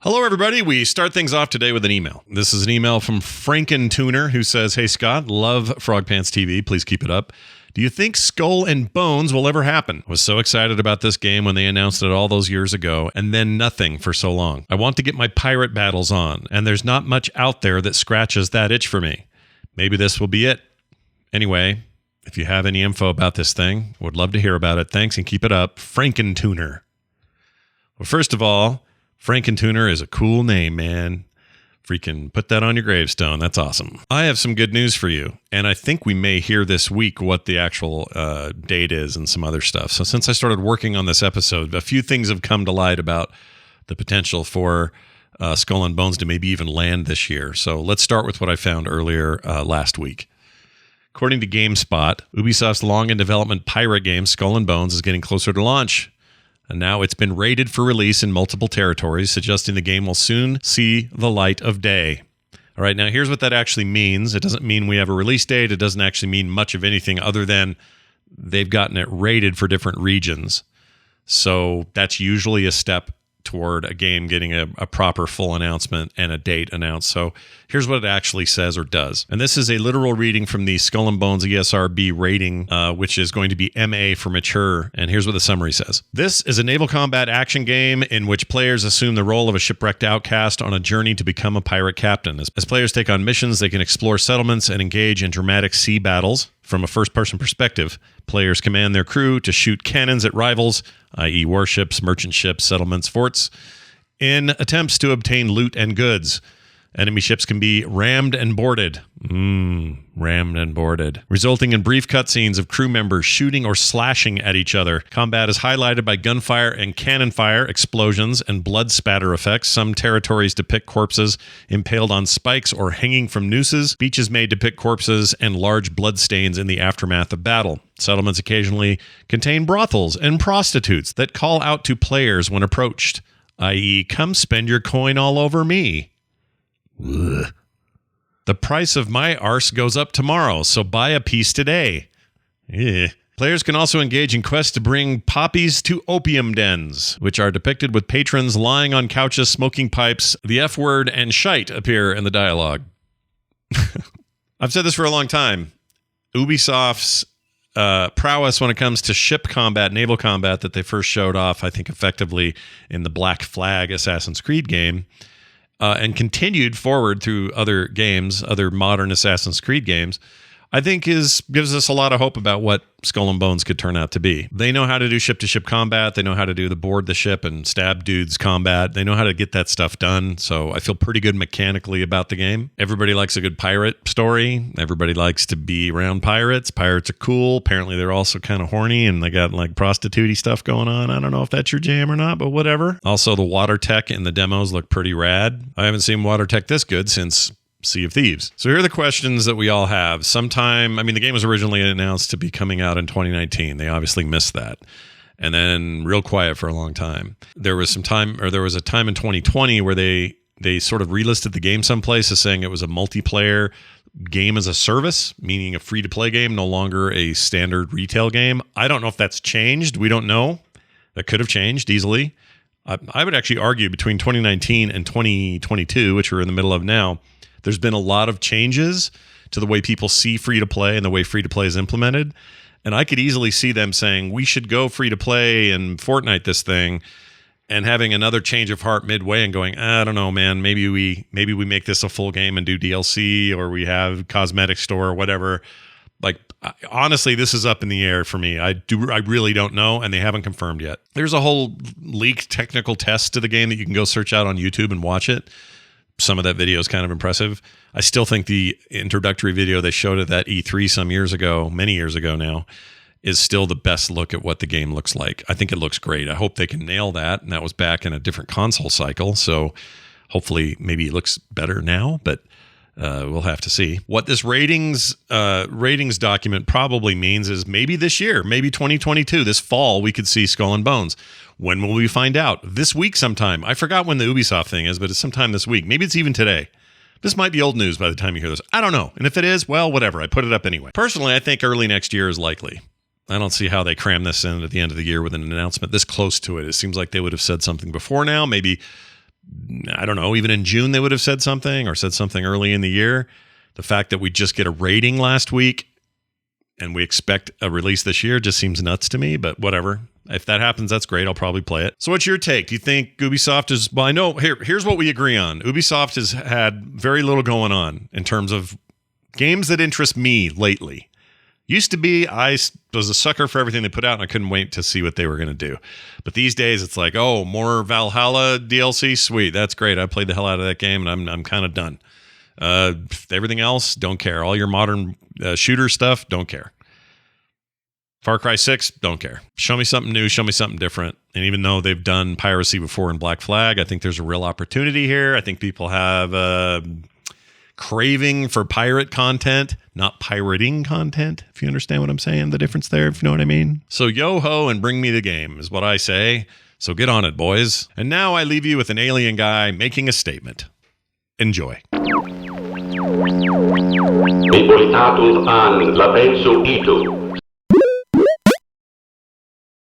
Hello, everybody. We start things off today with an email. This is an email from Frankentuner who says, "Hey, Scott, love Frog Pants TV. Please keep it up. Do you think Skull and Bones will ever happen? Was so excited about this game when they announced it all those years ago, and then nothing for so long. I want to get my pirate battles on, and there's not much out there that scratches that itch for me. Maybe this will be it. Anyway, if you have any info about this thing, would love to hear about it. Thanks and keep it up, Frankentuner." Well, first of all, Frankentuner is a cool name, man. Freaking put that on your gravestone. That's awesome. I have some good news for you, and I think we may hear this week what the actual date is and some other stuff. So since I started working on this episode, a few things have come to light about the potential for Skull and Bones to maybe even land this year. So let's start with what I found earlier last week. According to GameSpot, Ubisoft's long-in-development pirate game Skull and Bones is getting closer to launch. And now it's been rated for release in multiple territories, suggesting the game will soon see the light of day. All right, now here's what that actually means. It doesn't mean we have a release date. It doesn't actually mean much of anything other than they've gotten it rated for different regions. So that's usually a step toward a game getting a proper full announcement and a date announced. So here's what it actually says or does. And this is a literal reading from the Skull and Bones ESRB rating, which is going to be MA for mature. And here's what the summary says. This is a naval combat action game in which players assume the role of a shipwrecked outcast on a journey to become a pirate captain. As players take on missions, they can explore settlements and engage in dramatic sea battles. From a first-person perspective, players command their crew to shoot cannons at rivals, i.e. warships, merchant ships, settlements, forts, in attempts to obtain loot and goods. Enemy ships can be rammed and boarded. Rammed and boarded. Resulting in brief cutscenes of crew members shooting or slashing at each other. Combat is highlighted by gunfire and cannon fire, explosions, and blood spatter effects. Some territories depict corpses impaled on spikes or hanging from nooses. Beaches may depict corpses and large blood stains in the aftermath of battle. Settlements occasionally contain brothels and prostitutes that call out to players when approached, i.e., come spend your coin all over me. Ugh. The price of my arse goes up tomorrow, so buy a piece today. Players can also engage in quests to bring poppies to opium dens, which are depicted with patrons lying on couches, smoking pipes. The F word and shite appear in the dialogue. I've said this for a long time. Ubisoft's prowess when it comes to ship combat, naval combat that they first showed off, I think, effectively in the Black Flag Assassin's Creed game, and continued forward through other games, other modern Assassin's Creed games, I think gives us a lot of hope about what Skull and Bones could turn out to be. They know how to do ship-to-ship combat. They know how to do the board the ship and stab dudes combat. They know how to get that stuff done. So I feel pretty good mechanically about the game. Everybody likes a good pirate story. Everybody likes to be around pirates. Pirates are cool. Apparently they're also kind of horny and they got like prostitute-y stuff going on. I don't know if that's your jam or not, but whatever. Also, the water tech in the demos look pretty rad. I haven't seen water tech this good since Sea of Thieves. So here are the questions that we all have. The game was originally announced to be coming out in 2019. They obviously missed that. And then real quiet for a long time. There was a time in 2020 where they sort of relisted the game someplace as saying it was a multiplayer game as a service, meaning a free-to-play game, no longer a standard retail game. I don't know if that's changed. We don't know. That could have changed easily. I would actually argue between 2019 and 2022, which we're in the middle of now, there's been a lot of changes to the way people see free-to-play and the way free-to-play is implemented. And I could easily see them saying, we should go free-to-play and Fortnite this thing, and having another change of heart midway and going, I don't know, man, maybe we make this a full game and do DLC, or we have cosmetic store or whatever. Like, honestly, this is up in the air for me. I really don't know, and they haven't confirmed yet. There's a whole leaked technical test to the game that you can go search out on YouTube and watch it. Some of that video is kind of impressive. I still think the introductory video they showed at that E3 many years ago now, is still the best look at what the game looks like. I think it looks great. I hope they can nail that. And that was back in a different console cycle. So hopefully maybe it looks better now, but we'll have to see. What this ratings document probably means is maybe this year, maybe 2022, this fall, we could see Skull and Bones. When will we find out? This week sometime. I forgot when the Ubisoft thing is, but it's sometime this week. Maybe it's even today. This might be old news by the time you hear this. I don't know. And if it is, well, whatever. I put it up anyway. Personally, I think early next year is likely. I don't see how they cram this in at the end of the year with an announcement this close to it. It seems like they would have said something before now, maybe I don't know, even in June they would have said something or said something early in the year. The fact that we just get a rating last week and we expect a release this year just seems nuts to me, but whatever. If that happens, that's great. I'll probably play it. So what's your take? Do you think Ubisoft is... Well, I know... Here's what we agree on. Ubisoft has had very little going on in terms of games that interest me lately. Used to be, I was a sucker for everything they put out, and I couldn't wait to see what they were going to do. But these days, it's like, oh, more Valhalla DLC? Sweet. That's great. I played the hell out of that game, and I'm kind of done. Everything else, don't care. All your modern shooter stuff, don't care. Far Cry 6, don't care. Show me something new, show me something different. And even though they've done piracy before in Black Flag, I think there's a real opportunity here. I think people have a craving for pirate content, not pirating content, if you understand what I'm saying, the difference there, if you know what I mean. So yo-ho and bring me the game is what I say. So get on it, boys. And now I leave you with an alien guy making a statement. Enjoy. Mi portatur an la penso itu.